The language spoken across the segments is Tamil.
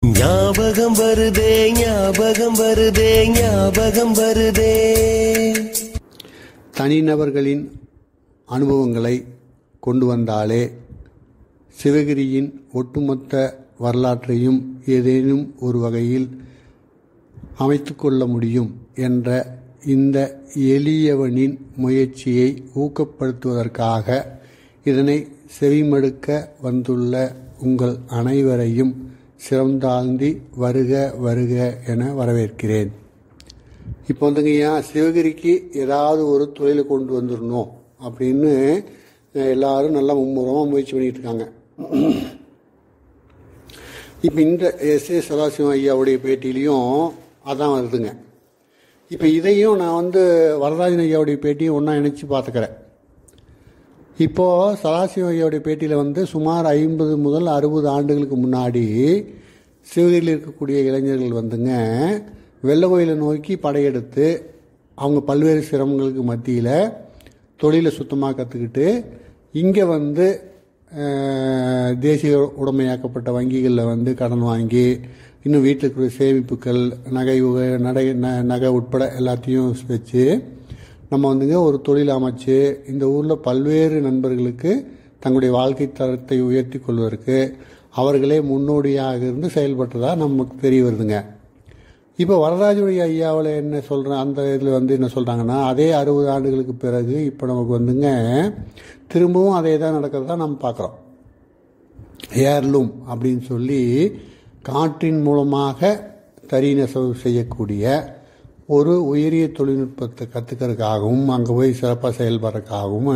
ஞாபகம் வருதே ஞாபகம் வருதே ஞாபகம் வருதே. தனிநபர்களின் அனுபவங்களை கொண்டு வந்தாலே சிவகிரியின் ஒட்டுமொத்த வரலாற்றையும் ஏதேனும் ஒரு வகையில் அமைத்து கொள்ள முடியும் என்ற இந்த எளியவனின் முயற்சியை ஊக்கப்படுத்துவதற்காக இதனை செவிமடுக்க வந்துள்ள உங்கள் அனைவரையும் சிறந்தாழ்ந்தி வருக வருக என வரவேற்கிறேன். இப்போ வந்துங்கய்யா, சிவகிரிக்கு ஏதாவது ஒரு தொழிலை கொண்டு வந்துடணும் அப்படின்னு எல்லாரும் நல்லா மும்முரமாக முயற்சி பண்ணிட்டு இருக்காங்க. இப்போ இந்த எஸ்.ஏ. சதாசிவம் ஐயாவுடைய பேட்டியிலையும் அதான் வருதுங்க. இப்போ இதையும் நான் வரதராஜன் ஐயாவுடைய பேட்டியும் ஒன்றா இணைச்சி பார்த்துக்கிறேன். இப்போது சதாசிவம் ஐயாவுடைய பேட்டியில் சுமார் 50 முதல் 60 ஆண்டுகளுக்கு முன்னாடி சிவகிரியில் இருக்கக்கூடிய இளைஞர்கள் வெள்ளை கோயிலை நோக்கி படையெடுத்து அவங்க பல்வேறு சிரமங்களுக்கு மத்தியில் தொழிலை சுத்தமாக கற்றுக்கிட்டு இங்கே தேசிய உடைமையாக்கப்பட்ட வங்கிகளில் கடன் வாங்கி இன்னும் வீட்டுக்கு சேமிப்புகள் நகை உட்பட எல்லாத்தையும் வச்சு நம்ம ஒரு தொழில் அமைச்சு இந்த ஊரில் பல்வேறு நண்பர்களுக்கு தங்களுடைய வாழ்க்கை தரத்தை உயர்த்தி கொள்வதற்கு அவர்களே முன்னோடியாக இருந்து செயல்பட்டதாக நமக்கு தெரிய வருதுங்க. இப்போ வரதராஜுடைய ஐயாவில் என்ன சொல்கிறேன், அந்த இதில் என்ன சொல்கிறாங்கன்னா, அதே 60 ஆண்டுகளுக்கு பிறகு இப்போ நமக்கு திரும்பவும் அதே தான் நடக்கிறதா நம்ம பார்க்குறோம். ஏர்லூம் அப்படின்னு சொல்லி காற்றின் மூலமாக தறி நெசவு செய்யக்கூடிய ஒரு உயரிய தொழில்நுட்பத்தை கற்றுக்கிறதுக்காகவும் அங்கே போய் சிறப்பாக செயல்படுறதுக்காகவும்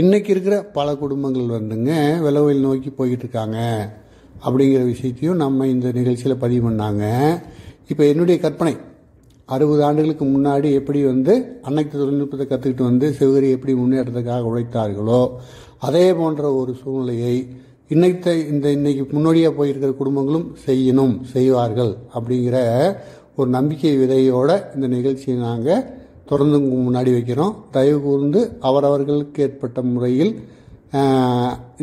இன்றைக்கி இருக்கிற பல குடும்பங்கள் வெள்ளவெயில் நோக்கி போய்கிட்டு இருக்காங்க அப்படிங்கிற விஷயத்தையும் நம்ம இந்த நிகழ்ச்சியில் பதிவு பண்ணாங்க. இப்போ என்னுடைய கற்பனை 60 ஆண்டுகளுக்கு முன்னாடி எப்படி அன்னைக்கு தொழில்நுட்பத்தை கற்றுக்கிட்டு சிவகிரி எப்படி முன்னேற்றத்துக்காக உழைத்தார்களோ அதே போன்ற ஒரு சூழ்நிலையை இன்னைக்கு முன்னோடியாக போயிருக்கிற குடும்பங்களும் செய்வார்கள் அப்படிங்கிற ஒரு நம்பிக்கை விதையோட இந்த நிகழ்ச்சியை நாங்கள் தொடர்ந்து முன்னாடி வைக்கிறோம். தயவு கூர்ந்து அவரவர்களுக்கு ஏற்பட்ட முறையில்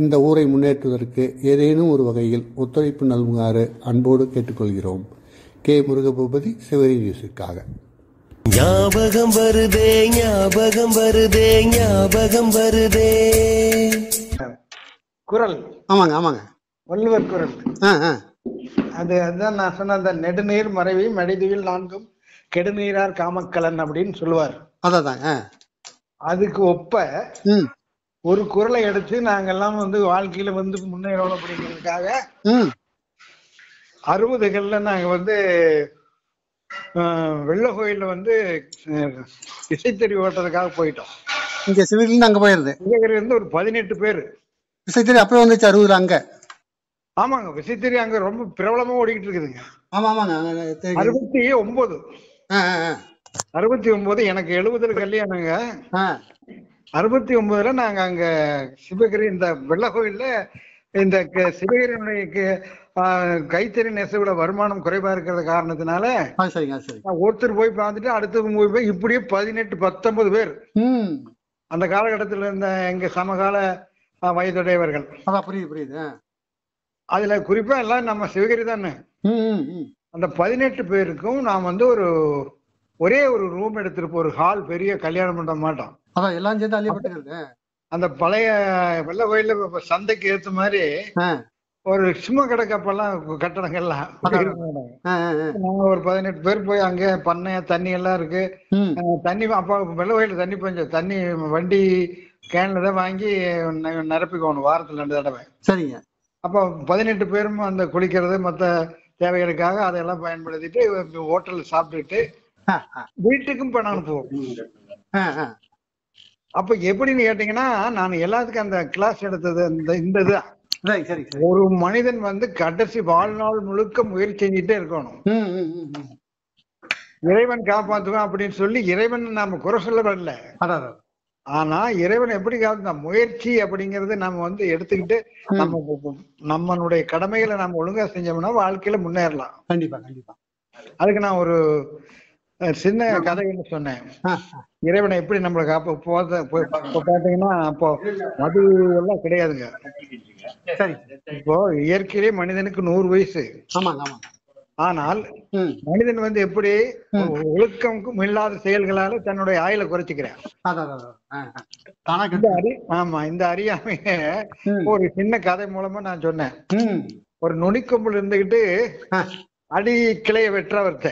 இந்த ஊரை முன்னேற்றுவதற்கு ஏதேனும் ஒரு வகையில் ஒத்துழைப்பு நல்குமாறு அன்போடு கேட்டுக்கொள்கிறோம். கே. முருகபூபதி, சிவகிரி நியூஸுக்காக. ஞாபகம் வருதே ஞாபகம் வருதே ஞாபகம் வருதே. குரல் ஆமாங்க வள்ளுவர் குரல். அதுதான் நான் சொன்ன அந்த நெடுநீர் மறைவி மடிதுவில் 4 கெடுநீரார் காமக்கலன் அப்படின்னு சொல்லுவார். அதுக்கு ஒப்ப ஒரு குரலை எடுத்து நாங்கெல்லாம் வாழ்க்கையில முன்னேறணும் அப்படிங்கிறதுக்காக 60களில் நாங்க வெள்ள கோயில்ல இசைத்தறி ஓட்டுறதுக்காக போயிட்டோம். இங்க சிவகிரில அங்க போயிருது. சிவகிரி ஒரு 18 பேர் இசைத்தறி அப்பவே 60 அங்க. ஆமாங்க, விசைத்தறி அங்க ரொம்ப பிரபலமா ஓடிக்கிட்டு இருக்குதுங்க. 69 எனக்கு 70 கல்யாணங்க. 69ல நாங்க அங்க சிவகிரி இந்த வெள்ள கோயில்ல இந்த சிவகிரியினுடைய கைத்தறி நெசவுல வருமானம் குறைவா இருக்கிற காரணத்தினால ஒருத்தர் போய் பார்த்துட்டு அடுத்தது போய் இப்படியே 18-19 பேர் அந்த காலகட்டத்தில் இருந்த எங்க சமகால வயதுடையவர்கள். புரியுது. அதுல குறிப்பா எல்லாம் நம்ம சிவகிரி தானே. அந்த 18 பேருக்கும் நாம் ஒரே ஒரு ரூம் எடுத்திருப்போம். ஒரு ஹால், பெரிய கல்யாணம் பண்ண மாட்டோம். அந்த பழைய வெள்ள கோயில்ல சந்தைக்கு ஏத்த மாதிரி ஒரு சும்மா கிடக்கப்பெல்லாம் கட்டடங்கள்லாம் நாங்க ஒரு 18 பேர் போய் அங்க பண்ணை தண்ணி எல்லாம் இருக்கு. தண்ணி அப்ப வெள்ள கோயில தண்ணி பஞ்சம். தண்ணி வண்டி கேன்ல தான் வாங்கி நிரப்பிக்கணும் வாரத்துல 2 தடவை. சரிங்க. அப்போ 18 பேரும் அந்த குளிக்கிறது மற்ற தேவைகளுக்காக அதையெல்லாம் பயன்படுத்திட்டு ஹோட்டல்ல சாப்பிட்டுட்டு வீட்டுக்கும் பணம் அனுப்புவோம். அப்ப எப்படின்னு கேட்டீங்கன்னா, நான் எல்லாத்துக்கும் அந்த கிளாஸ் எடுத்தது இந்த இதுதான். ஒரு மனிதன் கடைசி வாழ்நாள் முழுக்க முயற்சி செஞ்சுட்டே இருக்கணும். இறைவன் காப்பாற்றுவான் அப்படின்னு சொல்லி இறைவன் நாம குறை சொல்ல வரல. ஆனா இறைவன் எப்படி முயற்சி அப்படிங்கறது நம்ம எடுத்துக்கிட்டு நம்மளுடைய கடமைகளை நம்ம ஒழுங்கா செஞ்சோம்னா வாழ்க்கையில முன்னேறலாம். கண்டிப்பா. அதுக்கு நான் ஒரு சின்ன கதைன்னு சொன்னேன். இறைவனை எப்படி நம்மளை பாத்தீங்கன்னா அப்போ மது எல்லாம் கிடையாதுங்க. இப்போ இயற்கையிலே மனிதனுக்கு 100 வயசு. ஆனால் மனிதன் வந்து எப்படி ஒழுக்கம் இல்லாத செயல்களால தன்னுடைய ஆயுளை குறைச்சிக்கிறேன். ஆமா, இந்த அறியாமைய ஒரு சின்ன கதை மூலமா நான் சொன்னேன். ஒரு நுனிக்கொம்புல இருந்துகிட்டு அடி கிளைய வெற்றவர்த்த.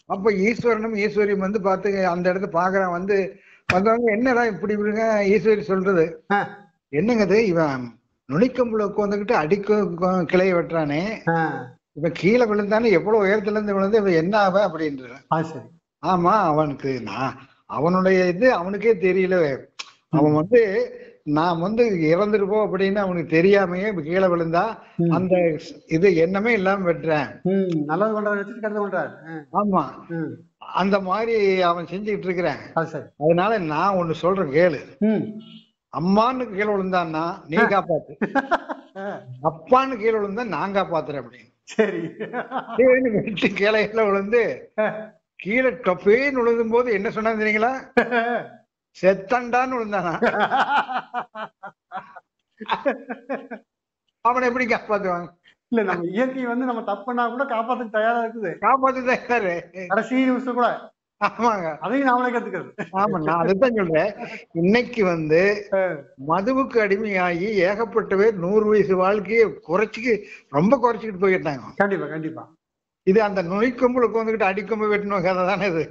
அப்ப ஈஸ்வரனும் ஈஸ்வரியும் வந்து பார்த்து அந்த இடத்த பாக்குறான். வந்தவங்க என்னடா இப்படி இப்படிங்க ஈஸ்வரி சொல்றது, என்னங்கது இவன் நுனிக்கம்புல உட்காந்துக்கிட்டு கிளைய வெட்டுறானே, இவன் கீழே விழுந்தானே எவ்வளவு உயரத்துல இருந்து விழுந்து இவன் என்ன ஆவ அப்படின்ற. ஆமா, அவனுக்கு அவனுடைய இது அவனுக்கே தெரியல. அவன் நான் இறந்துருப்போம் அப்படின்னு அவனுக்கு தெரியாமையே கீழே விழுந்தா அந்த இது எண்ணமே இல்லாம வெட்டுறேன். ஆமா, அந்த மாதிரி அவன் செஞ்சுக்கிட்டு இருக்கிறேன். அதனால நான் ஒண்ணு சொல்றேன் கேளு. அம்மான்னு கீழே விழுந்தான்னா நீ காப்பாத்து, அப்பான்னு கீழே விழுந்தா நான் காப்பாத்துறேன் அப்படின்னு. சரி, வெட்டு கிளையில விழுந்து கீழே டொப்பேன்னு விழுந்தும் போது என்ன சொன்னா தெரியுங்களா? செத்தண்டான்னு விழுந்தானா. அவனை எப்படி காப்பாத்துவாங்க? இல்ல, நம்ம இயற்கை நம்ம தப்புனா கூட காப்பாத்து தயாரா இருக்குது. காப்பாத்து தயாரு கடைசி நிமிஷம் கூட. ஆமாங்க, அதையும் நாமளே கத்துக்கிறது. ஆமா, நான் அதுதான் சொல்றேன். இன்னைக்கு மதுவுக்கு அடிமையாகி ஏகப்பட்டவே 100 வயசு வாழ்க்கையை ரொம்ப குறைச்சிக்கிட்டு போயிட்டாங்க. கண்டிப்பா கண்டிப்பா. இது அந்த நுனிக்கொம்புல வந்துகிட்டு அடிக்கொம்பு வெட்டணும் கதை தானே இது.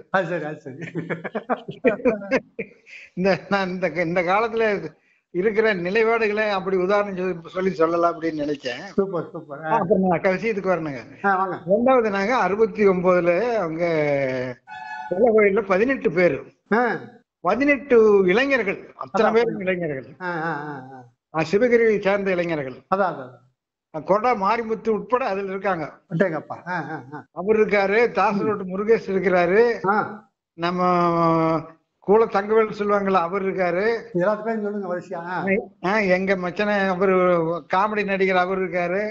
இந்த காலத்துல இருக்கிற நிலைப்பாடுகளை அப்படி உதாரணம் சொல்லலாம் அப்படின்னு நினைச்சேன். அப்புறம் நான் விஷயத்துக்கு வரணுங்க. 2வது நாங்க 69 அவங்க கோயில்ல 18 பேரு, 18 இளைஞர்கள், அத்தனை பேரும் இளைஞர்கள், சிவகிரியை சேர்ந்த இளைஞர்கள். கொடா மாரிமுத்து உட்பட அதுல இருக்காங்க. அவர் இருக்காரு, தாசரோட்டு முருகேஷ் இருக்கிறாரு, நம்ம கூல தங்கவேல் சொல்லுவாங்கல்ல அவர் இருக்காரு, எங்க மச்சனை அவரு காமெடி நடிகர் அவர் இருக்காரு,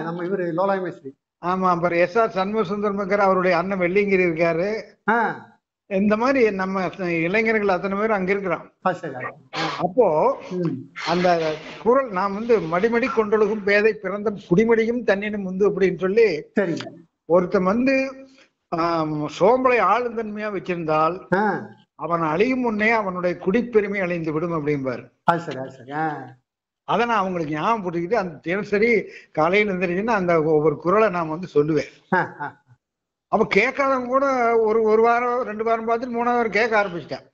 நம்ம இவரு லோலாய் மேஸ்திரி. ஆமா, அப்புறம் எஸ்.ஆர். சண்முக சுந்தரம் அவருடைய அண்ணன் வெள்ளிங்கிரி இருக்காரு. இந்த மாதிரி நம்ம இளைஞர்கள் அத்தனை பேரும் அங்க இருக்கிறோம். அப்போ அந்த குரல் நான் மடிமடி கொண்டொழுகும் பேதை பிறந்த குடிமடியும் தன்னினும் அப்படின்னு சொல்லி ஒருத்தன் சோம்பலை ஆளுந்தன்மையா வச்சிருந்தால் அவன் அழியும் முன்னே அவனுடைய குடிப்பெருமை அழிந்து விடும் அப்படிம்பாரு. அதை நான் அவங்களுக்கு ஞாபகம் போட்டுக்கிட்டு அந்த தினசரி காலையில் இருந்துச்சுன்னா அந்த ஒவ்வொரு குரலை நான் சொல்லுவேன். அப்ப கேட்காதவங்க கூட ஒரு வாரம் 2 வாரம் பார்த்துட்டு 3வது வாரம் கேட்க ஆரம்பிச்சிட்டேன்.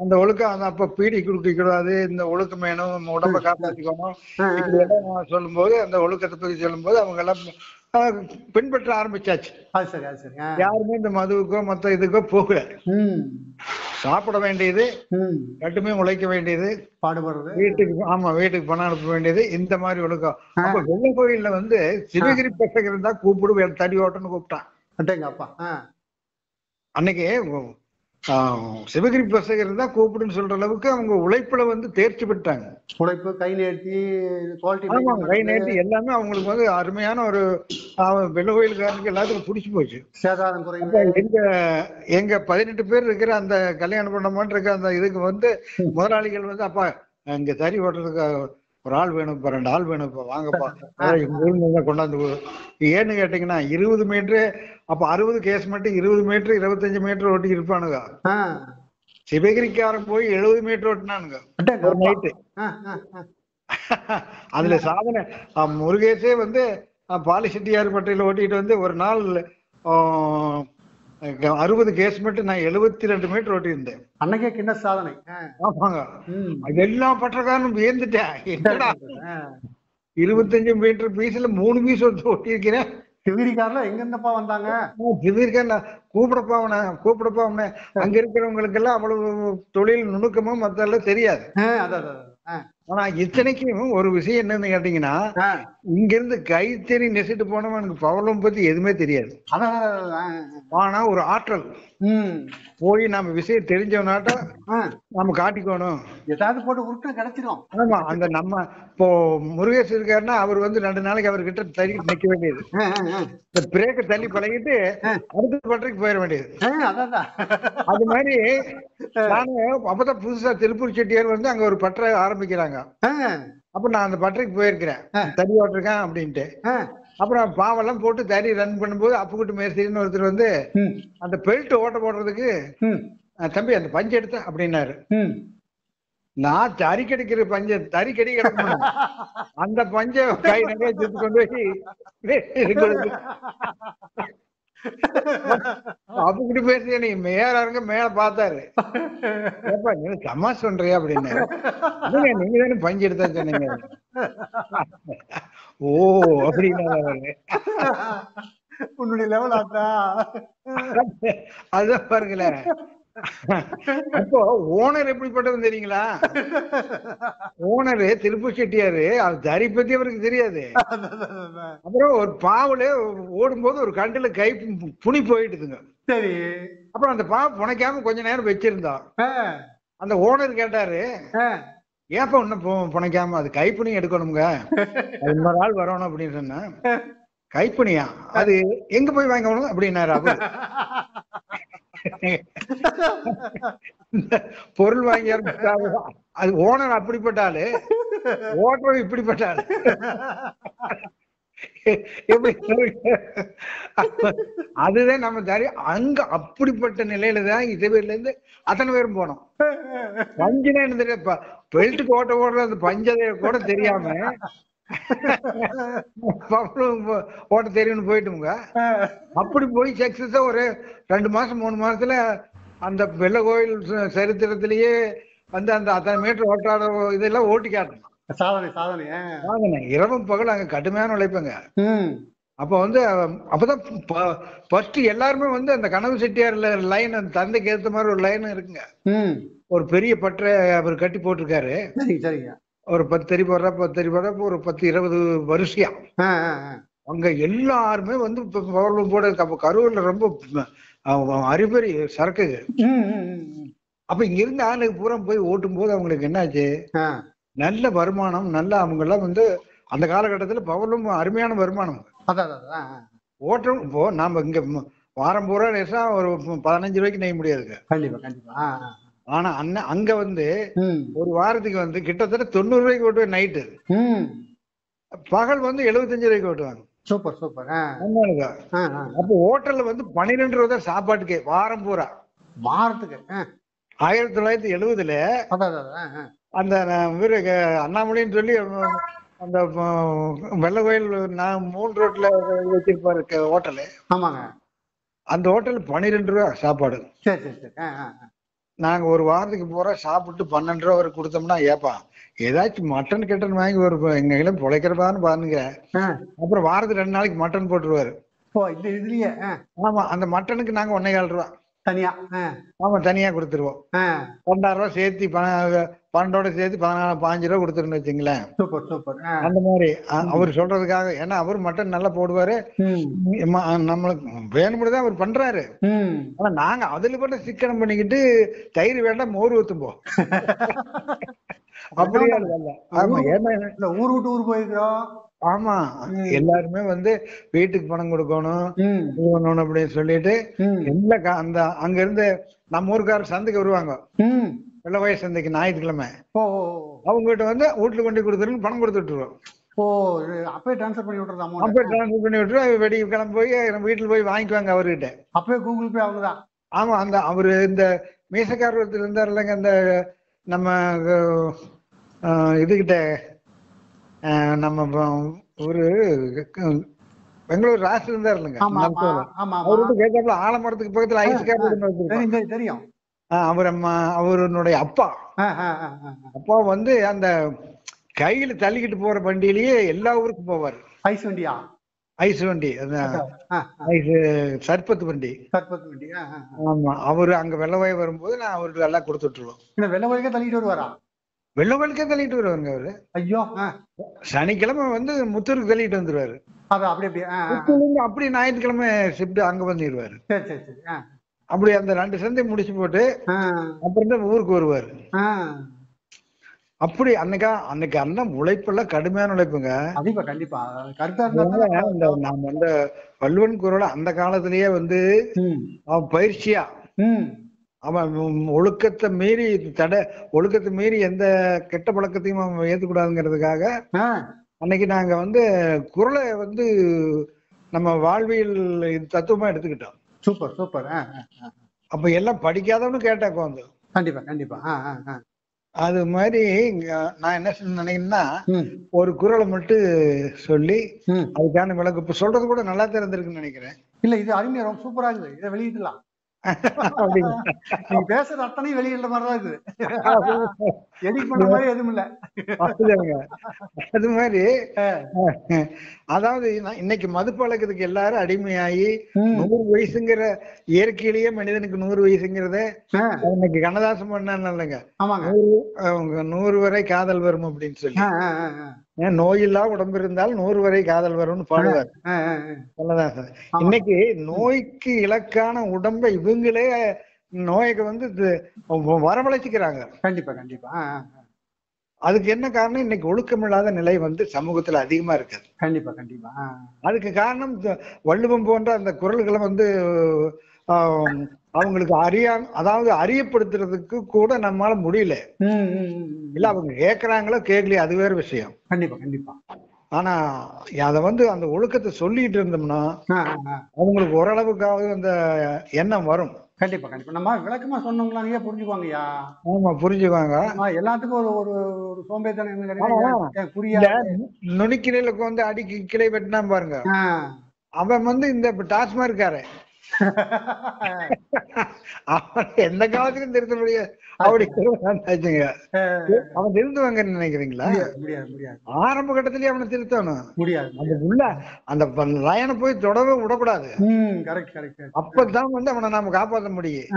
அந்த ஒழுக்கம் அப்ப பீடி குடிக்கூடாது, இந்த ஒழுக்கம் வேணும், உடம்ப காப்பாற்றிக்கணும், இப்படி எல்லாம் சொல்லும் போது அந்த ஒழுக்கத்தை பத்தி சொல்லும் போது அவங்க எல்லாம் பின்பற்ற ஆரம்பிச்சாச்சு. யாருமே இந்த மதுவுக்கோ மத்த இதுக்கோ போகல. சாப்பிட வேண்டியது, கட்டுமே உழைக்க வேண்டியது, பாடுபடுறது, வீட்டுக்கு பணம் அனுப்ப வேண்டியது, இந்த மாதிரி ஒழுக்கம். அப்ப வெள்ளை கோயில்ல சிவகிரி பசங்க இருந்தா கூப்பிடு தடி ஓட்டன்னு கூப்பிட்டான். அன்னைக்கு சிவகிரி பசங்க இருந்தா கூப்பிடுன்னு சொல்ற அளவுக்கு அவங்க உழைப்புல தேர்ச்சி பெற்றாங்க. உழைப்பு, கை நேர்த்தி, கை நேர்த்தி எல்லாமே அவங்களுக்கு அருமையான ஒரு வெள்ள கோயிலுக்காரனுக்கு எல்லாத்துக்கும் பிடிச்சி போச்சு. எங்க 18 பேர் இருக்கிற அந்த கல்யாணம் பண்ண இருக்க அந்த இதுக்கு முதலாளிகள் அப்பா இங்க தறி ஓட்டுறதுக்கு ஒரு ஆள் வேணும், 2 ஆள் வேணும், வாங்கப்பா கொண்டாந்து. ஏன்னு கேட்டீங்கன்னா 20 மீட்டரு, அப்ப 60 கேஸ் மட்டும் 20 மீட்டர் 25 மீட்டர் ஓட்டி இருப்பானுங்க. சிவகிரிக்காரன் போய் 70 மீட்டர் ஓட்டினானுங்க ஒரு நைட்டு. அதுல சாதனை முருகேசே பாலிசெட்டியார் பட்டையில ஓட்டிட்டு ஒரு நாள் 60 கேஸ் மட்டும் நான் 72 மீட்டர் ஓட்டி இருந்தேன். அன்னைக்கே கிண்ண சாதனை. ஆமாங்க, அதெல்லாம் பட்டக்காரனும் வியந்துட்டேன். 25 மீட்டர் பீஸ்ல 3 பீஸ் ஓட்டி இருக்கிறேன். சிவகிரிக்காரல எங்க இருந்தப்பா வந்தாங்க? சிவகிரிக்கார கூப்பிடப்பா அவனை. அங்க இருக்கிறவங்களுக்கு எல்லாம் அவ்வளவு தொழில் நுணுக்கமும் மத்தெல்லாம் தெரியாது. ஆனா இத்தனைக்கும் ஒரு விஷயம் என்னன்னு கேட்டீங்கன்னா, இங்க இருந்து கைத்தறி நெசிட்டு போனவனுக்கு பவளம் பத்தி எதுவுமே தெரியாது. ஆனா ஒரு ஆற்றல் போய் நம்ம விஷயம் தெரிஞ்சவனாட்டம் நம்ம காட்டிக்கணும். ஏதாவது போட்டு உருட்டு கிடைச்சிடும். ஆமா, அந்த நம்ம இப்போ முருகேஷ் இருக்காருன்னா அவர் 2 நாளைக்கு அவர்கிட்ட தள்ளி நிக்க வேண்டியது. இந்த பிரேக்க தள்ளி பழகிட்டு அடுத்த பட்டறைக்கு போயிட வேண்டியது. அது மாதிரி நானு அப்பதான் புதுசா திருப்பூர் செட்டியார் அங்க ஒரு பட்டறை ஆரம்பிக்கிறாங்க. அப்ப நான் அந்த பட்டறைக்கு போயிருக்கிறேன், தறி ஓட்டிருக்கேன் அப்படின்ட்டு. அப்புறம் பாவெல்லாம் போட்டு தறி ரன் பண்ணும்போது அப்புக்குட்டு மேஸ்திரின்னு ஒருத்தர் அந்த பெல்ட் ஓட்ட போடுறதுக்கு தம்பி அந்த பஞ்சு எடுத்த அப்படின்னாரு. நான் தறி கிடைக்கிற தறி கடி கிடக்கணும் அந்த பஞ்ச கை நிறைய சுத்தி கொண்டு போய் அப்படி பேசி நீ மேல மேல பார்த்தாரு. ஏப்பா நீ சம்மா சொல்றியா அப்படின்னாரு. நீங்க தானே பஞ்சு எடுத்தா சொன்னீங்க. ஓ அப்படின்னாரு. உன்னுடைய லெவல் அதுதான் பாருங்களேன். அப்போ ஓனர் எப்படிப்பட்டது தெரியுங்களா? ஓனரு திருப்பூர் செட்டியாரு தறி பத்தி அவருக்கு தெரியாது. அப்புறம் ஒரு பாவுல ஓடும்போது ஒரு கண்டுல கை புனி போயிட்டுதுங்க. சரி. அப்புறம் அந்த பாவு புனைக்காம கொஞ்ச நேரம் வச்சிருந்தோம். அந்த ஓனர் கேட்டாரு, ஏப்ப இன்னும் புனைக்காம அது கைப்புனி எடுக்கணுங்க, இன்னொரு ஆள் வரணும் அப்படின்னு சொன்னா. கைப்புனியா? அது எங்க போய் வாங்கணும் அப்படின்னாரு. அவரு பொருள் வாங்கி அது ஓனர் அப்படிப்பட்டாலு, ஓட்டுறது இப்படிப்பட்டாலு. அதுதான் நம்ம தறி. அங்க அப்படிப்பட்ட நிலையிலதான் இதேல இருந்து அத்தனை பேரும் போனோம். பஞ்சுனா என்ன தெரியாது, பெல்ட்டுக்கு ஓட்ட ஓடுற அந்த பஞ்சதைய கூட தெரியாம ஓட்ட தெரியும்னு போயிட்டுங்க. அப்படி போய் சக்சஸா ஒரு 2 மாசம் 3 மாசத்துல அந்த வெள்ள கோயில் சரித்திரத்திலேயே அந்த அத்தனை மீட்டர் ஓட்டாட இதெல்லாம் ஓட்டி காட்டணும். சாதனை. இரவும் பகல் அங்க கடுமையான உழைப்புங்க. அப்ப அப்பதான் ஃபர்ஸ்ட் எல்லாருமே அந்த கனவு செட்டியார்ல லைன் அந்த தந்தைக்கு ஏத்த மாதிரி ஒரு லைன் இருக்குங்க. ஒரு பெரிய பற்றை அவர் கட்டி போட்டிருக்காரு. ஒரு 10 தறி போடுறா ஒரு 10-20 வருஷம் அங்க எல்லாருமே போட கரூர்ல ரொம்ப அறிபறி சரக்கு. அப்ப இங்க இருந்து ஆளுக்கு பூரா போய் ஓட்டும் போது அவங்களுக்கு என்னாச்சு, நல்ல வருமானம். நல்ல அவங்க எல்லாம் அந்த காலகட்டத்துல பவலும் அருமையான வருமானம். ஓட்டம் இப்போ நாம இங்க வாரம் பூரா நேசா ஒரு 15 ரூபாய்க்கு நெய்ய முடியாதுங்க. ஆனா அங்க ஒரு வாரத்துக்கு கிட்டத்தட்ட 90 ரூபாய்க்கு ஓட்டுவேன் நைட்டு. பகல் 75 ரூபாய்க்கு ஓட்டுவாங்க. Super super. அப்போ ஹோட்டல்ல 12 ரூபா தான் சாப்பாட்டுக்கு வாரம் பூரா. வாரத்துக்கு 1970ல அந்த அண்ணாமலைன்னு சொல்லி அந்த வெள்ள கோயில் 3 ரோட்ல வச்சிருப்பாரு ஹோட்டலு. ஆமாங்க. அந்த ஹோட்டல் 12 ரூபா சாப்பாடு. நாங்க ஒரு வாரத்துக்கு பூரா சாப்பிட்டு 12 ரூபா வரை கொடுத்தோம்னா, ஏப்பா ஏதாச்சும் மட்டன் கிட்டன் வாங்கி ஒரு எங்க பொழைக்கிறப்பான்னு பாருங்க. அப்புறம் வாரத்துக்கு 2 நாளைக்கு மட்டன் போட்டுருவாரு. ஆமா, அந்த மட்டனுக்கு நாங்க 1,4 ரூபா தனியா. ஆமா, தனியா கொடுத்துருவோம். 12 ரூபா சேர்த்து 12 சேர்த்து 15 ரூபா கொடுத்துருன்னு வச்சுங்களேன். அந்த மாதிரி அவர் சொல்றதுக்காக. ஏன்னா அவர் மட்டன் நல்லா போடுவாரு. நம்மளுக்கு வேணும்னுதான் அவர் பண்றாரு. ஆனா நாங்க அதுல கூட சிக்கனம் பண்ணிக்கிட்டு தயிர் வேண்டாம் மோர் ஊத்தும்போம். அப்படியே ஆமா. ஏன்னா ஊர் விட்டு ஊர் போயிருக்கிறோம். ஆமா, எல்லாருமே வீட்டுக்கு பணம் கொடுக்கணும் அப்படின்னு சொல்லிட்டு அந்த அங்க இருந்து நம்ம ஊருக்காரர் சந்தைக்கு வருவாங்க. வெள்ளவாய சந்தைக்கு ஞாயிற்றுக்கிழமை. அவங்க கிட்ட வீட்டுல கொண்டு கொடுத்துருன்னு பணம் கொடுத்து விட்டுருவோம். அப்பவே டிரான்ஸ்பர் பண்ணி விட்டுருவோம். வெடி கிளம்பி போய் வீட்டுல போய் வாங்கிக்குவாங்க அவர்கிட்ட. அப்பவே கூகுள் பே அவ்வளவுதான். ஆமா, அவரு இந்த மீசக்காரர் ஒருத்தர் இருந்தார் இல்லைங்க, அந்த நம்ம இதுகிட்ட நம்ம ஒரு பெங்களூர் ராசு இருந்தார் இல்லைங்க, அவர்கிட்ட கேட்டாப்புல ஆலமரத்துக்கு பக்கத்துல ஐஸ்கார் தெரியும். அவருடைய அப்பா அந்த கையில தள்ளிக்கிட்டு போற வண்டியிலேயே எல்லா ஊருக்கும் போவாரு. ஐஸ் வண்டியா? ஐஸ் வண்டி, சர்பத்து வண்டி. ஆமா, அவரு அங்க வெள்ளவாய் வரும்போது நான் அவருக்கு எல்லாம் கொடுத்துட்டுருவோம். வெள்ளவாய்க்கே தள்ளிட்டு வருவாரா? வெள்ள கோயிலுக்கே தள்ளிட்டு வருவாருங்க அவரு. ஐயோ. சனிக்கிழமை வந்து முத்தூருக்கு தள்ளிட்டு வந்துருவாரு. முத்தூர்ல அப்படி ஞாயிற்றுக்கிழமை ஷிப்ட் அங்க பண்ணிடுவாரு. சரி சரி சரி. அப்படி அந்த 2 சந்தை முடிச்சு போட்டு அப்புறம் தான் ஊருக்கு வருவாரு. அப்படி அன்னைக்கு அண்ணன் உழைப்பெல்லாம் கடுமையான உழைப்புங்க. கண்டிப்பா. நாம வந்து வள்ளுவன் குரல் அந்த காலத்திலேயே வந்து அவன் பயிற்சியா அவன் ஒழுக்கத்தை மீறி எந்த கெட்ட பழக்கத்தையும் அவன் ஏத்துக்கூடாதுங்கிறதுக்காக அன்னைக்கு நாங்க வந்து குரலை வந்து நம்ம வாழ்வியல் தத்துவமா எடுத்துக்கிட்டோம். Super super. அப்ப எல்லாம் படிக்காதவனு கேட்டாக்கோ வந்து கண்டிப்பா கண்டிப்பா. அது மாதிரி நான் என்ன நினைக்கிறேன்னா ஒரு குரலை மட்டும் சொல்லி அதுக்கான விளக்கு இப்ப சொல்றது கூட நல்லா தெரிஞ்சிருக்குன்னு நினைக்கிறேன். இல்ல இது அருமையா ரொம்ப சூப்பரா இருக்குது. இதை வெளியிடலாம். நீங்க பேசுறது அத்தனையும் வெளியிடுற மாதிரிதான் இருக்குது. எடிட் பண்ண மாதிரி எதுவும் இல்ல. அது மாதிரி அதாவது இன்னைக்கு மது பழக்கத்துக்கு எல்லாரும் அடிமையாகி 100 வயசுங்கிற இயற்கையிலேயே மனிதனுக்கு 100 வயசுங்கிறத இன்னைக்கு கண்ணதாசன் பண்ணாங்க. 100 வரை காதல் வரும் அப்படின்னு சொல்லி நோயில்லா உடம்பு இருந்தால் 100 வரை காதல் வரும்னு பாடுவார் கண்ணதாசன். இன்னைக்கு நோய்க்கு இலக்கான உடம்பை இவங்களே நோய்க்கு வந்து வரவழைச்சுக்கிறாங்க. கண்டிப்பா கண்டிப்பா. அதுக்கு என்ன காரணம்? இன்னைக்கு ஒழுக்கமில்லாத நிலை வந்து சமூகத்துல அதிகமா இருக்குது. கண்டிப்பா கண்டிப்பா. அதுக்கு காரணம் வள்ளுவம் போன்ற அந்த குரல்களை வந்து அவங்களுக்கு அதாவது அறியப்படுத்துறதுக்கு கூட நம்மளால முடியல. இல்ல அவங்க கேக்குறாங்களோ கேட்கலையே அது வேற விஷயம். கண்டிப்பா கண்டிப்பா. ஆனா அத வந்து அந்த ஒழுக்கத்தை சொல்லிட்டு இருந்தோம்னா அவங்களுக்கு ஓரளவுக்காவது அந்த எண்ணம் வரும். கண்டிப்பா கண்டிப்பா. நம்ம விளக்கமா சொன்னோம்னா நீங்க புரிஞ்சுக்குவாங்கய்யா. ஆமா புரிஞ்சுக்குவாங்க. எல்லாத்துக்கும் ஒரு ஒரு சோம்பேறித்தனம் புரியாது. நுனிக்கிளைக்கு வந்து அடிக்கி கிளை வெட்டினா பாருங்க, அவன் வந்து இந்த டாஸ்மாக் இருக்காரு அவன் எந்த காலத்திலும் திருத்த முடியாது. அப்படி அவன் திருத்துவாங்கன்னு நினைக்கிறீங்களா? ஆரம்ப கட்டத்திலேயே அவனை திருத்தணும். அந்த உள்ள அந்த லயனை போய் தொடவே விடக்கூடாது. அப்பதான் வந்து அவனை நாம காப்பாற்ற முடியும்.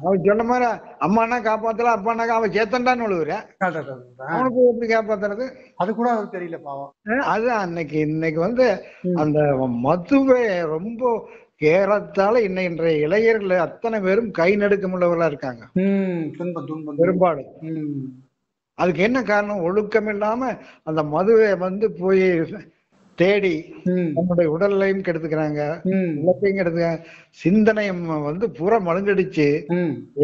அவன் சொன்ன மாதிரி அம்மானா காப்பாத்தல, அப்பானாக்கா அவன் சேத்தண்டான்னு விழுவுறேன், அவனுக்கு எப்படி காப்பாத்துறது? அது கூட அவருக்கு தெரியல பாவம். அதுதான் இன்னைக்கு வந்து அந்த மதுவை ரொம்ப கேரத்தால இன்றைய இளைஞர்கள் அத்தனை பேரும் கை நடுக்கம் உள்ளவர்களா இருக்காங்க பெரும்பாலும். அதுக்கு என்ன காரணம்? ஒழுக்கம் இல்லாம அந்த மதுவை வந்து போய் தேடி நம்முடைய உடல்லையும் கெடுத்துக்கிறாங்க, உள்ளத்தையும் கெடுத்துக்கிறாங்க, சிந்தனையும் வந்து பூரா மழுங்கடிச்சு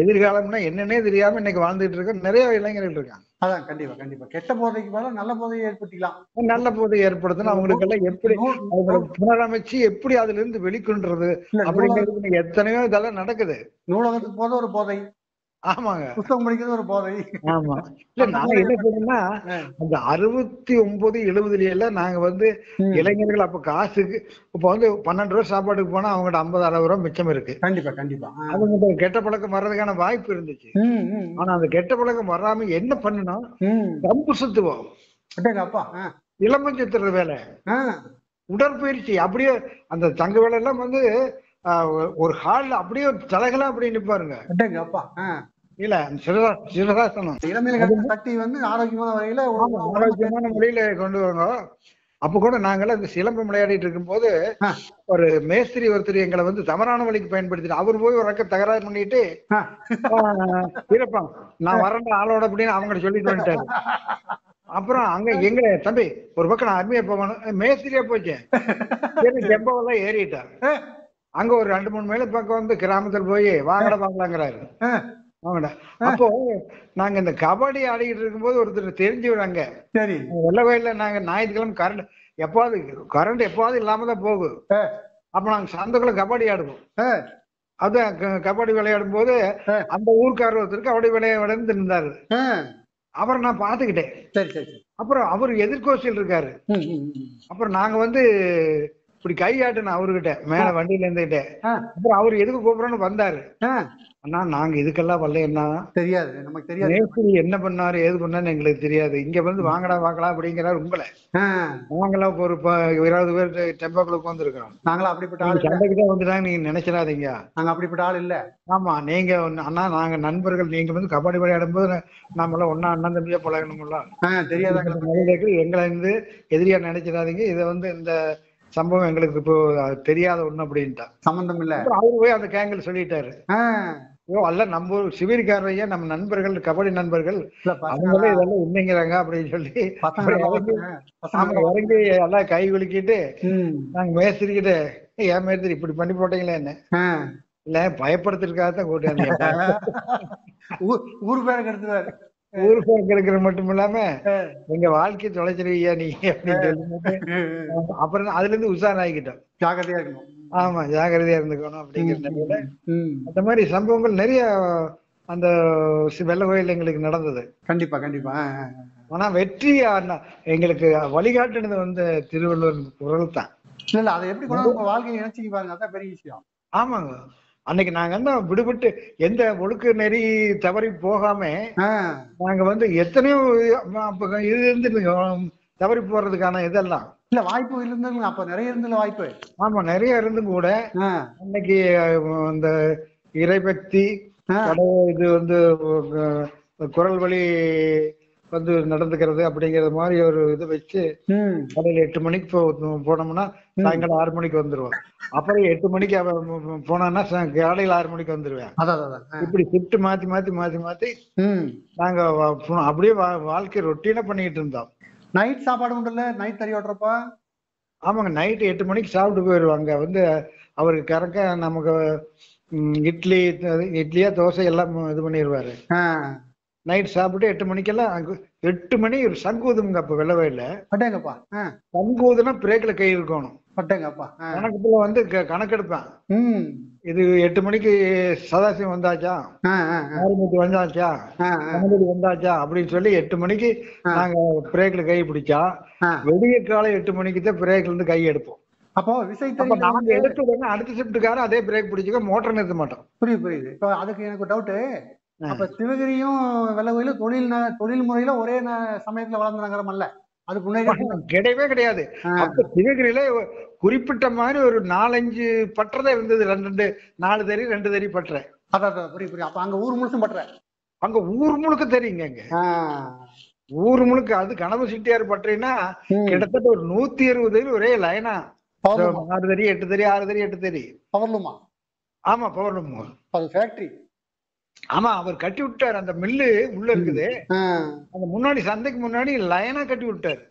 எதிர்காலம்னா என்னன்னே தெரியாம இன்னைக்கு வாழ்ந்துட்டு இருக்க நிறைய இளைஞர்கள் இருக்காங்க. அதான் கண்டிப்பா கண்டிப்பா. கெட்ட போதைக்கு மேல நல்ல போதையை ஏற்படுத்திக்கலாம். நல்ல போதை ஏற்படுத்தணும். அவங்களுக்கு எல்லாம் எப்படி புனரமைச்சு எப்படி அதுல இருந்து வெளிக்கொண்டுறது அப்படிங்கிறது எத்தனையோ இதெல்லாம் நடக்குது. நூலகத்துக்கு போத ஒரு போதை. ஆமாங்க, புத்தகம் படிக்கிறது ஒரு போதை. ஆமா. இல்ல நான் என்ன சொல்றேன்னா அந்த 69, 70 எல்லாம் நாங்க வந்து இளைஞர்கள் அப்ப காசுக்கு இப்ப வந்து 12 ரூபாய் சாப்பாட்டுக்கு போனா அவங்ககிட்ட 50, 60 ரூபாய் மிச்சம் இருக்கு. கண்டிப்பா கண்டிப்பா. அவங்க கெட்ட பழக்கம் வர்றதுக்கான வாய்ப்பு இருந்துச்சு. ஆனா அந்த கெட்ட பழக்கம் வராம என்ன பண்ணணும்? கம்பு சுத்துவோம், இளம சுத்துற வேலை, உடற்பயிற்சி. அப்படியே அந்த தங்க வேலை எல்லாம் வந்து ஒரு ஹால்ல அப்படியே தலைகளா அப்படியே நிப்பாருங்க. இல்ல சிவகாசனம் சக்தி வந்து ஆரோக்கியமான முறையில கொண்டு வாங்க. அப்ப கூட நாங்கெல்லாம் இந்த சிலம்பம் விளையாடிட்டு இருக்கும் போது ஒரு மேஸ்திரி ஒருத்தர் எங்களை வந்து தவறான வழிக்கு பயன்படுத்திட்டு அவர் போய் ஒரு ரக்க தகராறு பண்ணிட்டு இருப்பான், நான் வரேன் ஆளோட அப்படின்னு அவங்க சொல்லிட்டு வந்துட்டாரு. அப்புறம் அங்க எங்க தம்பி ஒரு பக்கம் நான் அருமையா போகணும், மேஸ்திரியா போச்சேன், செம்பவெல்லாம் ஏறிட்டாரு. அங்க ஒரு 2-3 மேல பக்கம் வந்து கிராமத்துல போய் வாங்கட வாங்கலாங்கிறாரு. வாங்கடா. அப்போ நாங்க இந்த கபடி ஆடிக்கிட்டு இருக்கும்போது ஒருத்தர் தெரிஞ்சவங்க, வெள்ள வயல்ல நாங்க ஞாயிற்றுக்கிழமை கரண்ட் எப்பாவது இல்லாம தான் போகும். அப்ப நாங்க சந்தைக்குள்ள கபடி ஆடுவோம். அதான் கபடி விளையாடும் போது அந்த ஊருக்காரர் ஒருத்தருக்கு கபடி விளையாடு இருந்தாரு. அவரை நான் பாத்துக்கிட்டேன். அப்புறம் அவர் எதிர்கோசியில் இருக்காரு. அப்புறம் நாங்க வந்து இப்படி கையாட்டுன அவர்கிட்ட மேல வண்டியில இருந்துகிட்டே. அப்புறம் அவரு எதுக்கு கூப்பிடறோன்னு வந்தாரு. அண்ணா நாங்க இதுக்கெல்லாம் வரலன்னா தெரியாது, நமக்கு தெரியாது. மேஸ்திரி என்ன பண்ணாரு ஏது பண்ணாரு எங்களுக்கு தெரியாது. இங்க வந்து வாங்கடா வாங்கலாம் அப்படிங்கிறாரு. உங்களை நாங்களாம் ஒரு 20 பேர் டெம்போக்குள்ள உட்காந்துருக்கோம். நாங்களா அப்படிப்பட்ட ஆள் சண்டைக்கு தான் வந்துட்டாங்க, நீங்க நினைச்சிடாதீங்க. நாங்க அப்படிப்பட்ட ஆள் இல்ல. ஆமா நீங்க அண்ணா நாங்க நண்பர்கள். நீங்க வந்து கபடி விளையாடும் போது நம்மளாம் ஒன்னா அண்ணன் தம்பியா பழகணும்ல. தெரியாத எங்களை வந்து எதிரியா நினைச்சிடாதீங்க. இதை வந்து இந்த சம்பவம் எங்களுக்கு இப்போ தெரியாத ஒண்ணு அப்படின்ட்டா. சம்பந்தம் இல்ல. அவரு போய் அந்த கேங்கில் சொல்லிட்டாரு. ஐயோ அல்ல நம்ம சிவிரிக்காரையா நம்ம நண்பர்கள் கபடி நண்பர்கள் அவங்களே இதெல்லாம் உண்மைங்கிறாங்க அப்படின்னு சொல்லி இறங்கி எல்லாம் கை குலுக்கிட்டு நாங்க மேஸ்திரிக்கிட்ட ஏன் மேஸ்திரி இப்படி பண்ணி போட்டீங்களே என்ன இல்ல பயப்படுத்துறதுக்காகத்தான் கூட்டாங்க. ஊரு பேரை கெடுத்துவாரு. ஊரு பேர் கெடுக்கிற மட்டும் இல்லாம எங்க வாழ்க்கையை தொலைச்சிருவியா நீ அப்படின்னு சொல்லிட்டு அப்புறம் அதுல இருந்து உஷாராகிக்கிட்டோம். ஜாகிரதையா இருக்கணும். ஆமா ஜாகிரதையா இருந்துக்கணும் அப்படிங்கிற அந்த மாதிரி சம்பவங்கள் நிறைய அந்த வெள்ள கோயில் எங்களுக்கு நடந்தது. கண்டிப்பா கண்டிப்பா. ஆனா வெற்றி எங்களுக்கு வழிகாட்டுனது வந்து திருவள்ளுவர் குரல் தான். இல்ல அதை எப்படி கொண்டு வாழ்க்கையை நினைச்சு பாருங்க, அதான் பெரிய விஷயம். ஆமாங்க. அன்னைக்கு நாங்க வந்து விடுபட்டு எந்த ஒழுக்க நெறி தவறி போகாம நாங்க வந்து எத்தனையோ இது இருந்து தவறி போறதுக்கான இதெல்லாம் இல்ல வாய்ப்பு இருந்துங்க. அப்ப நிறைய இருந்துல வாய்ப்பு. ஆமா நிறைய இருந்தும் கூட அன்னைக்கு அந்த இறைபக்தி இது வந்து குரல் வழி வந்து நடந்துக்கிறது அப்படிங்கறது மாதிரி ஒரு இது வச்சு காலையில 8 மணிக்கு போனோம்னா சாயங்காலம் 6 மணிக்கு வந்துருவோம். அப்புறம் 8 மணிக்கு போனோம்னா காலையில 6 மணிக்கு வந்துருவேன். இப்படி ஷிஃப்ட் மாத்தி மாத்தி மாத்தி மாத்தி நாங்க அப்படியே வாழ்க்கை ரொட்டீனா பண்ணிட்டு இருந்தோம். நைட் சாப்பாடு உண்டுல்ல, நைட் தறி ஓட்டுறப்ப? ஆமாங்க நைட் 8 மணிக்கு சாப்பிட்டு போயிடுவாங்க. வந்து அவருக்கு கரெக்டா நமக்கு இட்லியா தோசை எல்லாம் இது பண்ணிடுவாரு. நைட் சாப்பிட்டு 8 மணிக்கெல்லாம் 8 மணி ஒரு சங்கூதுங்க. அப்ப வெள்ளவயல்ல சங்கூதுனா பிரேக்ல கை இருக்கணும். கணக்குல வந்து கணக்கெடுப்பேன். இது 8 மணிக்கு சதாசிவம் வந்தாச்சா, ஆறுமூர்த்தி வந்தாச்சா, கணபதி வந்தாச்சா அப்படின்னு சொல்லி 8 மணிக்கு நாங்க பிரேக்ல கை பிடிச்சா வெடிய காலை 8 மணிக்கு தான் பிரேக்ல இருந்து கை எடுப்போம். அப்போ நாங்க எடுத்து அடுத்த ஷிப்டுக்காரன் அதே பிரேக் பிடிச்சுக்க மோட்டர் நிறுத்த மாட்டோம். புரியுது. இப்போ அதுக்கு எனக்கு டவுட்டு. அப்ப சிவகிரியும் வெள்ளகோயிலும் தொழில் முறையில ஒரே சமயத்துல வளர்ந்துறாங்கல்ல, அதுக்கு முன்னாடி கிடையவே கிடையாது. அப்ப சிவகிரியில குறிப்பிட்ட மாதிரி ஒரு 4-5 பற்றதான் இருந்தது. 4 தறி 2 தறி பற்ற. அதான் புரியுது. அப்ப அங்க ஊர் முழுசும் பற்ற. அங்க ஊர் முழுக்க தெரியுங்க. அங்க ஊர் முழுக்க அது கனவு சிட்டியார் பற்றினா கிட்டத்தட்ட ஒரு 120 தறி ஒரே லைனா 6 தறி 8 தறி 6 தறி 8 தறி பவர்லூமா. ஆமா பவர்லூம். அது ஃபேக்டரி. ஆமா அவர் கட்டி விட்டாரு. அந்த மில்லு உள்ள இருக்குது. அந்த முன்னாடி சந்தைக்கு முன்னாடி லைனா கட்டி விட்டாரு.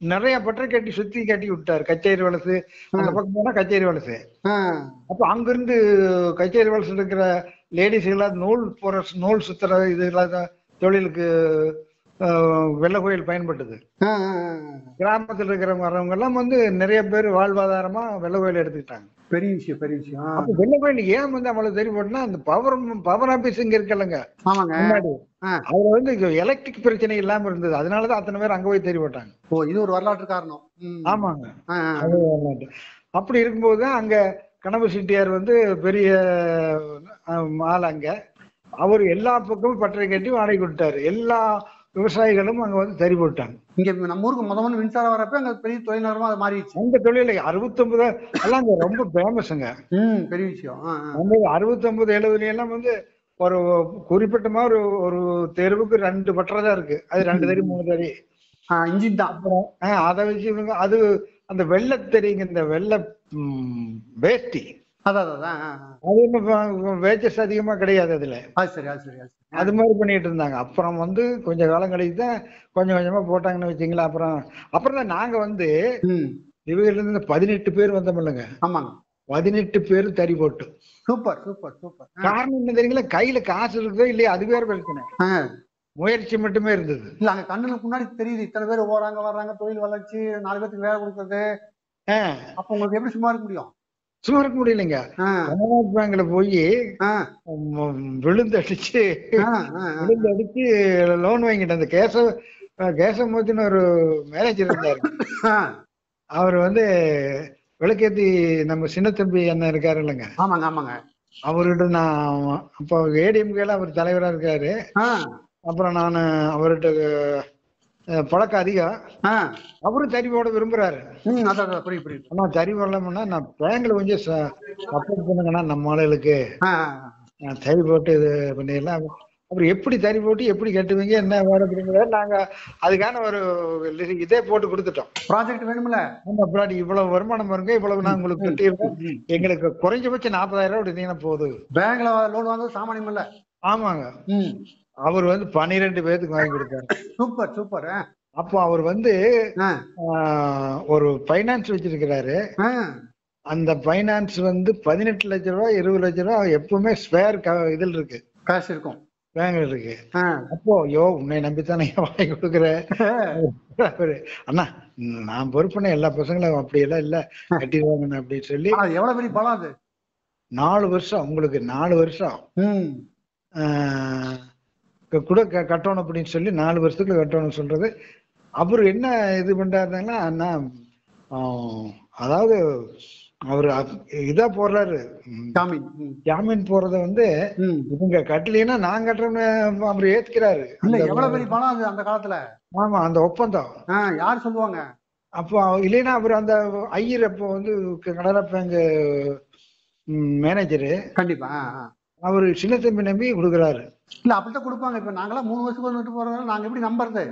நிறைய பற்ற கட்டி சுத்தி கட்டி விட்டாரு. கச்சேரி வலசு அந்த பக்கம் போனா கச்சேரி வலசு. அப்ப அங்கிருந்து கச்சேரி வலசு இருக்கிற லேடிஸ் எல்லாம் நூல் சுத்துற இது தொழிலுக்கு வெள்ள கோயில் பயன்பட்டது. கிராமத்தில் இருக்கிற வரவங்க எல்லாம் வந்து நிறைய பேர் வாழ்வாதாரமா வெள்ள கோயில் எடுத்துக்கிட்டாங்க. பெரிய விஷயம் பெரிய விஷயம். அப்ப வெள்ள கோயில் ஏன் வந்து அவ்வளவு தெரியும் அந்த பவர் ஆபீஸ் இங்க இருக்கலங்க முன்னாடி. அதுல வந்து எலக்ட்ரிக் பிரச்சனை இல்லாம இருந்தது. அதனாலதான் அத்தனை பேர் அங்க போய் தெரிய போட்டாங்க. ஓ இது ஒரு வரலாற்று காரணம். ஆமாங்க அது வரலாற்று. அப்படி இருக்கும்போதுதான் அங்க கனவு சிட்டியார் வந்து பெரிய ஆள். அங்க அவர் எல்லா பக்கமும் பற்றை கட்டி வாடகை கொடுத்தாரு. எல்லா விவசாயிகளும் அங்க வந்து தறி போட்டாங்க. இங்க நம்ம ஊருக்கு முதல்ல மின்சாரம் வரப்ப அங்க பெரிய தொழில் நகரமா அது மாறிடுச்சு. அந்த தொழில 69 எல்லாம் அங்க ரொம்ப ஃபேமஸ்ங்க. பெரிய விஷயம். 69 70 எல்லாம் வந்து ஒரு குறிப்பிட்ட மாதிரி ஒரு தெருவுக்கு 2 பற்றதான் இருக்கு. அது 2 தறி 3 தறி இன்ஜின் தான். அப்புறம் அதை வச்சு இவங்க அது அந்த வெள்ளை தெரியுங்க. இந்த வெள்ளை வேஷ்டி அது வேச்சஸ் அதிகமா கிடையாது அதுல. அது மாதிரி பண்ணிட்டு இருந்தாங்க. அப்புறம் வந்து கொஞ்ச காலம் கழிச்சு தான் கொஞ்சம் கொஞ்சமா போட்டாங்கன்னு வச்சுங்களா. அப்புறம் தான் நாங்க வந்து இவங்க இருந்து 18 பேர் வந்தோம் இல்லைங்க. 18 பேர் தறி போட்டு. Super super super. காரணம் என்ன தெரியுங்களா, கையில காசு இருக்குதோ இல்லையா அது வேற பிரச்சனை. முயற்சி மட்டுமே இருந்தது. இல்ல அங்க கண்ணுக்கு முன்னாடி தெரியுது இத்தனை பேர் போறாங்க வர்றாங்க, தொழில் வளர்ச்சி, 4 பேருக்கு வேலை கொடுக்கறது. அப்ப உங்களுக்கு எப்படி சும்மா இருக்க முடியும்? சும்மா இருக்க முடியலைங்க. கனரா பேங்க்ல போய் விழுந்தடிச்சு லோன் வாங்கிட்டு அந்த கேசவமூர்த்தின்னு ஒரு மேனேஜர் இருந்தாரு. அவர் வந்து விளக்கேத்தி நம்ம சின்ன தம்பி அண்ணன் இருக்காரு இல்லைங்க. ஆமாங்க ஆமாங்க. அவர்கிட்ட நான் அப்போ ஏடிஎம்கேல அவர் தலைவரா இருக்காரு. அப்புறம் நான் அவர்கிட்ட பழக்கம் அதிகம். அவரும் தறி போட விரும்புறாரு. ஆனா தறி போடலாம்னா நான் பேங்க்ல கொஞ்சம் சப்போர்ட் பண்ணுங்கன்னா நம்ம ஆளுகளுக்கு தறி போட்டு இது பண்ணிடலாம். அப்புறம் எப்படி தறி போட்டு எப்படி கட்டுவீங்க என்ன வேலை அப்படிங்கிறத நாங்க அதுக்கான ஒரு இதே போட்டு கொடுத்துட்டோம். ப்ராஜெக்ட் வேணும்ல. ஆமா ப்ராஜெக்ட் இவ்வளவு வருமானம் பாருங்க, இவ்வளவு நான் உங்களுக்கு கட்டியிருக்கோம், எங்களுக்கு குறைஞ்சபட்சம் 40,000 ரூபாய் இருந்தீங்கன்னா போதும். பேங்க்ல லோன் வாங்க சாமானியம் இல்ல. ஆமாங்க. அவர் வந்து 12 பேருக்கு வாங்கி கொடுத்தாரு. Super super. அப்போ அவர் வந்து ஒரு பைனான்ஸ் வச்சிருக்கிறாரு. அந்த பைனான்ஸ் வந்து 18 லட்சம் ரூபாய் 20 லட்சம் ரூபாய் எப்பவுமே ஸ்பேர் இதில் இருக்கு, காசு இருக்கும், பேங்க்ல இருக்கு. அப்போ உன்னை நம்பித்தானே வாங்கி கொடுக்குறேன் அண்ணா, நான் பொறுப்புன எல்லா பசங்களும் அப்படி எல்லாம் இல்ல கட்டிடுவாங்க அப்படின்னு சொல்லி. எவ்வளவு பெரிய பலம் அது. 4 வருஷம் உங்களுக்கு 4 வருஷம் கூட கட்டணும் அப்படின்னு சொல்லி 4 வருஷத்துக்குள்ள கட்டணும் சொல்றது. அவரு என்ன இது பண்றாருன்னா, அதாவது அவரு இதா போடுறாரு, ஜாமீன் போறத வந்து இவங்க கட்டலைன்னா நான் கட்டுறேன்னு அவரு ஏத்துக்கிறாரு. எவ்வளவு பெரிய பணம் அது அந்த காலத்துல. ஆமா, அந்த ஒப்பந்தம் யார் சொல்லுவாங்க. அப்போ இல்லைன்னா அவர் அந்த ஐயர் அப்போ வந்து கனரா பேங்க் மேனேஜரு, கண்டிப்பா அவரு சின்ன தம்பி நம்பி கொடுக்குறாரு. இல்ல அப்படித்தான் கொடுப்பாங்க. இப்ப நாங்களாம் 3 வருஷத்துக்கு வந்துட்டு போறதால நாங்க எப்படி நம்புறது.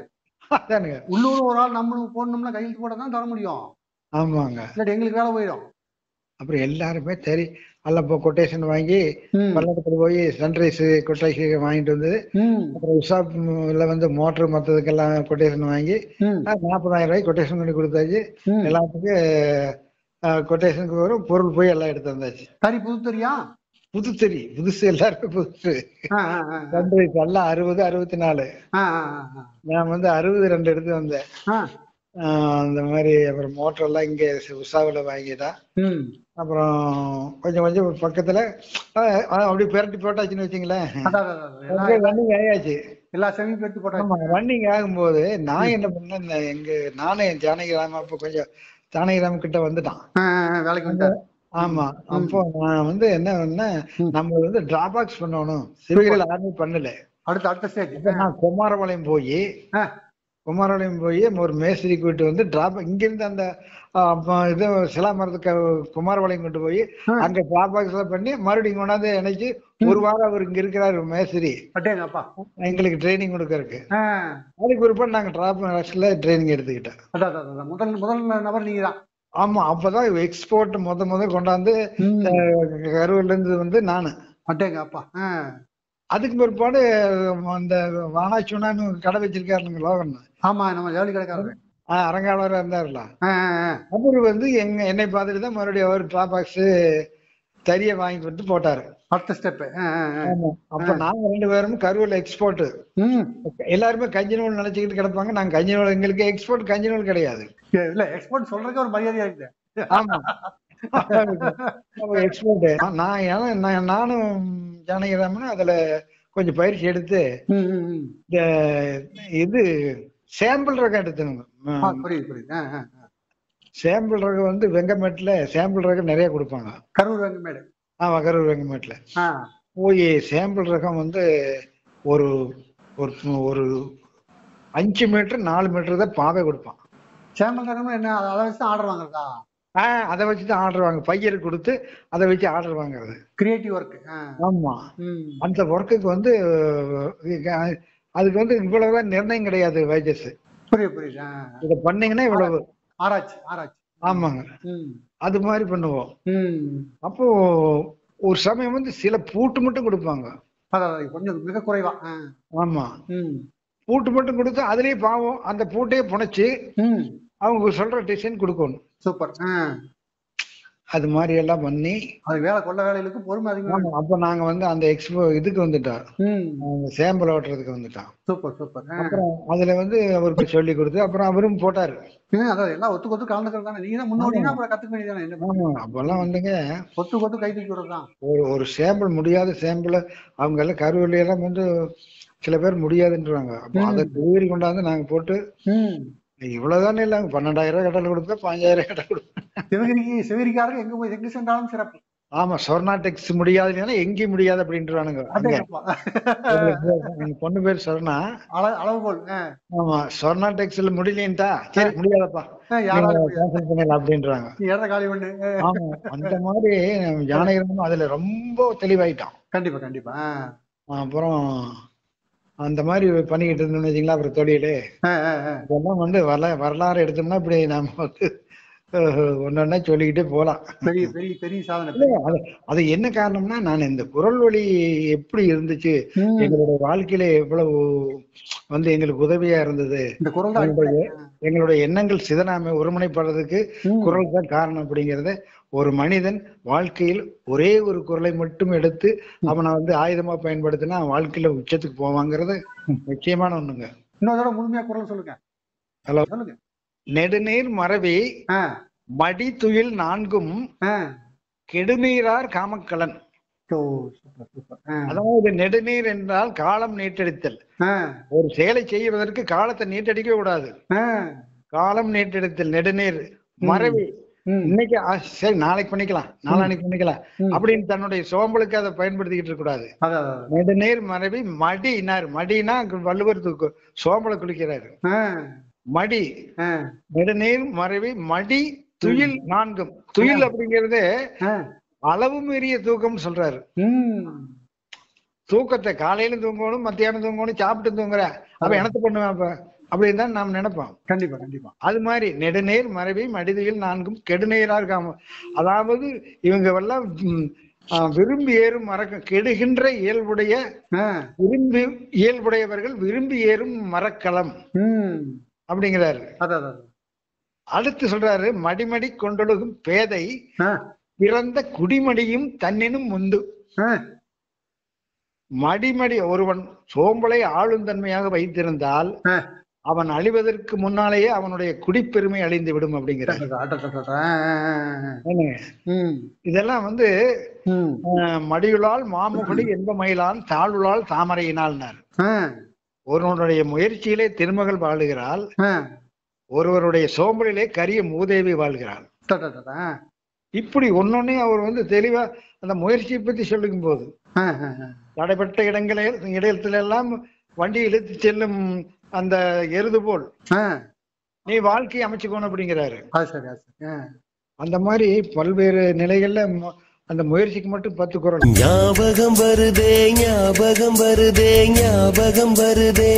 உள்ளூர் ஒரு ஆள் நம்மளுக்கு போடணும்னா கையெழுத்து போட தான் தர முடியும். ஆமாங்க, இல்லாட்டி எங்களுக்கு வேலை போயிடும். அப்புறம் எல்லாருமே சரி அல்ல இப்போ கொட்டேஷன் வாங்கி பல்லடத்துல போய் சன்ரைஸ் கொட்டேஷன் வாங்கிட்டு வந்து, அப்புறம் உஷாப்ல வந்து மோட்டர் மற்றதுக்கெல்லாம் கொட்டேஷன் வாங்கி 40,000 ரூபாய்க்கு கொட்டேஷன் பண்ணி கொடுத்தாச்சு. எல்லாத்துக்கும் கொட்டேஷனுக்கு வரும் பொருள் போய் எல்லாம் எடுத்து வந்தாச்சு. சரி, புதுத்தறியா? புதுத்தறி புதுசு, எல்லாருக்கும் புதுசு. சன்ரைஸ் எல்லாம் 60 64. நான் வந்து 62 எடுத்து வந்தேன். அந்த மாதிரி அப்புறம் மோட்டர் எல்லாம் இங்க உஷாவில வாங்கிதான். அப்புறம் கொஞ்சம் கொஞ்சம் பக்கத்துல அப்படி பிரட்டி போட்டாச்சுன்னு வச்சுங்களேன், ரன்னிங் ஆயாச்சு. ரன்னிங் ஆகும்போது நான் என்ன பண்ணேன், நானும் என் ஜானகிராம அப்ப கொஞ்சம் ஜானகிராம கிட்ட வந்துட்டான். ஆமா, அப்போ நான் வந்து என்ன பண்ணேன், நம்ம வந்து டிராபாக்ஸ் பண்ணணும், சிவகிரியில் ஆர்மி பண்ணல. அடுத்த ஸ்டேஜ் நான் குமாரபாளையம் போய் ஒரு மேஸ்திரி கூட்டு வந்து இங்க இருந்து அந்த இது சிலா மரத்துக்கு குமாரபாளையம் கொண்டு போய் அங்க டிராபாக்ஸ் எல்லாம் பண்ணி மறுபடியும் கொண்டாந்து இணைச்சு 1 வாரம் அவர் இங்க இருக்கிறாரு மேஸ்திரி, எங்களுக்கு ட்ரைனிங் கொடுக்கறதுக்கு. அதுக்கு ஒருபாடு நாங்க டிராபாக்ஸ்ல ட்ரைனிங் எடுத்துக்கிட்டோம். முதல் நபர் நீங்க தான். ஆமா, அப்பதான் எக்ஸ்போர்ட் முதல் கொண்டாந்து கரூர்ல இருந்து வந்து நானு. அதுக்கு பிற்பாடு அந்த வானாச்சுனான்னு கடை வச்சிருக்காருங்க லோகன். ஆமா, நம்ம ஜவுளி கடைக்காரர் அரங்காளரா இருந்தாருல. அவரு வந்து என்னை பார்த்துட்டு தான் மறுபடியும் அவர் டிராபாக்ஸ் தறிய வாங்கி கொடுத்து போட்டாரு. அடுத்த ஸ்டெப். அப்ப நாங்க 2 பேரும் கரூர்ல எக்ஸ்போர்ட். எல்லாருமே கஞ்சி நூல் நினைச்சுக்கிட்டு கிடப்பாங்க. நாங்க கஞ்சி நூல், எங்களுக்கு எக்ஸ்போர்ட் கஞ்சி நூல் கிடையாது. இல்ல, எக்ஸ்போர்ட் சொல்றதுக்கு ஒரு மரியாதையா இருக்கு. ஆமா, எக்ஸ்போர்ட். நானும் ஜானகிராமன் அதுல கொஞ்சம் பயிற்சி எடுத்து இந்த இது சாம்பிள் ரகம் எடுத்துங்க. சாம்பிள் ரகம் வந்து வெங்கமேட்ல சாம்பிள் ரகம் நிறைய கொடுப்பாங்க. கரூர் வெங்கமேடு. ஆமா, கரூர் வெங்கமேட்ல போய் சாம்பிள் ரகம் வந்து ஒரு ஒரு 5 மீட்டர் 4 மீட்டர் தான் பாவை கொடுப்பான். சாம்பிள் ரகம் என்ன, அதை வச்சு ஆர்டர் வாங்குறதா? அதை வச்சுதான் ஆர்டர் வாங்க, பையருக்கு கொடுத்து அதை வச்சு ஆர்டர் வாங்குறது. Creative work. ஆமா, அந்த ஒர்க்குக்கு வந்து அதுக்கு வந்து இவ்வளவுதான் நிர்ணயம் கிடையாது வேஜஸ். புரியுது. இத பண்ணீங்கன்னா இவ்வளவு ஆராய்ச்சி. ஆமாங்க, அது மாதிரி பண்ணுவோம். அப்போ ஒரு சமயம் வந்து சில பூட்டு மட்டும் கொடுப்பாங்க, கொஞ்சம் மிக குறைவா. ஆமா, பூட்டு மட்டும் கொடுத்து அதுலயே பாவம் அந்த பூட்டையே புனைச்சு அவங்க சொல்ற டிசைன் கொடுக்கணும். சூப்பர். அது மாதிரி எல்லாம் பண்ணி அது வேலை கொள்ள வேலைகளுக்கு பொறுமை அதிகமா. அப்ப நாங்க வந்து அந்த எக்ஸ்போ இதுக்கு வந்துட்டோம், சேம்பிள் ஓட்டுறதுக்கு வந்துட்டோம். Super super. அப்புறம் அதுல வந்து அவருக்கு சொல்லி கொடுத்து அப்புறம் அவரும் போட்டாரு. அதாவது எல்லாம் ஒத்து கலந்துக்கிறது தானே. நீங்க தான் முன்னோடினா அப்புறம் கத்துக்க வேண்டியதானே. அப்பெல்லாம் வந்துங்க ஒத்து கை தூக்கி விடுறதுதான். ஒரு சேம்பிள் முடியாத சேம்பிள் அவங்க எல்லாம் கருவூர்ல எல்லாம் வந்து சில பேர் முடியாதுன்றாங்க. அப்போ அதை டெலிவரி கொண்டாந்து நாங்க போட்டு இவ்வளவுதானே இல்ல, 12,000 கட்டணம் கொடுப்பேன், 15,000 கட்டணம் கொடுப்பேன். சிவகிரிக்காரங்க எங்க சென்றாலும் சிறப்பு. ஆமா, சொர்ணா டெக்ஸ் முடியாது, எங்கேயும் முடியாது அப்படின்றானுங்க. எங்க பொண்ணு பேர் சொர்ணா. அளவுகோல். ஆமா, சொர்ணா டெக்ஸ்ல முடியலன்ட்டா, சரி முடியாதப்பா பண்ணல அப்படின்றாங்க. ஆமா, அந்த மாதிரி ஜானகிராமன் அதுல ரொம்ப தெளிவாயிட்டான். கண்டிப்பா கண்டிப்பா. அப்புறம் அந்த மாதிரி பண்ணிக்கிட்டு இருந்தோம்னு வச்சுங்களா, அப்புறம் தொழிலு இதெல்லாம் வந்து வரலாறு எடுத்தோம்னா இப்படி நாம வந்து ஒன்னொன்னா சொல்லிக்கிட்டே போலாம். பெரிய பெரிய பெரிய சாதனை. அது என்ன காரணம்னா, நான் இந்த குரல் வழி எப்படி இருந்துச்சு, எங்களுடைய வாழ்க்கையில எவ்வளவு வந்து எங்களுக்கு உதவியா இருந்தது, எங்களுடைய எண்ணங்கள் சிதறாம ஒருமுனைப்படுறதுக்கு குரல் தான் காரணம் அப்படிங்கறத ஒரு மனிதன் வாழ்க்கையில் ஒரே ஒரு குரலை மட்டும் எடுத்து அவனை வந்து ஆயுதமா பயன்படுத்தினா வாழ்க்கையில உச்சத்துக்கு போவாங்கிறது நிச்சயமான ஒண்ணுங்க. இன்னொரு முழுமையா குரல் சொல்லுங்க. ஹலோ, நெடுநீர் மறவி மடி துயில் நான்கும் கெடுநீரார் காமக்கலன். அதாவது நெடுநீர் என்றால் காலம் நீட்டடித்தல். ஒரு செயலை செய்வதற்கு காலத்தை நீட்டடிக்க கூடாது. காலம் நீட்டடித்தல் நெடுநீர் மறவி. இன்னைக்கு சரி நாளைக்கு பண்ணிக்கலாம், நாளானைக்கு பண்ணிக்கலாம் அப்படின்னு தன்னுடைய சோம்பலுக்கு அதை பயன்படுத்திக்கிட்டு இருக்க கூடாது. நெடுநீர் மறவி மடினார். மடினா வள்ளுவர் சோம்பலை குளிக்கிறாரு. மடி, நெடுநீர் மறவி மடி துயில் நான்கும். துயில் அப்படிங்கிறது அளவு மீறிய தூக்கம் சொல்றாரு. தூக்கத்தை காலையில தூங்கணும், மத்தியானம் தூங்கணும், சாப்பிட்டு தூங்குற அப்ப எனக்கு பண்ணுவேன் அப்ப அப்படின்னு தான் நாம் நினைப்போம். கண்டிப்பா கண்டிப்பா. அது மாதிரி நெடுநீர் மறவி மடிதுயில் நான்கும் கெடுநீரா இருக்காம, அதாவது இவங்க எல்லாம் விரும்பி ஏறும் மறக்க கெடுகின்ற இயல்புடைய விரும்பி இயல்புடையவர்கள் விரும்பி ஏறும் மரக்கலம் அப்படிங்கிறாரு. அடுத்து சொல்றாரு, மடிமடி கொண்டொழுகும் பேதை பிறந்த குடிமடியும் தன்னினும் முந்து. மடிமடி ஒருவன் சோம்பலை ஆளும் தன்மையாக வைத்திருந்தால் அவன் அழிவதற்கு முன்னாலேயே அவனுடைய குடிப்பெருமை அழிந்து விடும் அப்படிங்கிறார். இதெல்லாம் வந்து மடியுளால் மாமுகுடி என்ப மயிலான் தாளுளால் தாமரையினால்னார். ஒருவனுடைய முயற்சியிலே திருமகள் வாழுகிறாள், ஒருவருடைய சோம்பலிலே கரிய மூதேவி வாழ்கிறாள். இப்படி ஒன்னொன்னே அவர் வந்து தெளிவா அந்த முயற்சியை பத்தி சொல்லும் போது தடைப்பட்ட இடத்துல எல்லாம் வண்டி இழுத்து செல்லும் அந்த எருது போல் நீ வாழ்க்கையை அமைச்சுக்கணும் அப்படிங்கிறாரு. அந்த மாதிரி பல்வேறு நிலைகள்ல அந்த முயற்சிக்கு மட்டும் 10 குறள். ஞாபகம் வருதே ஞாபகம் வருதே ஞாபகம் வருதே.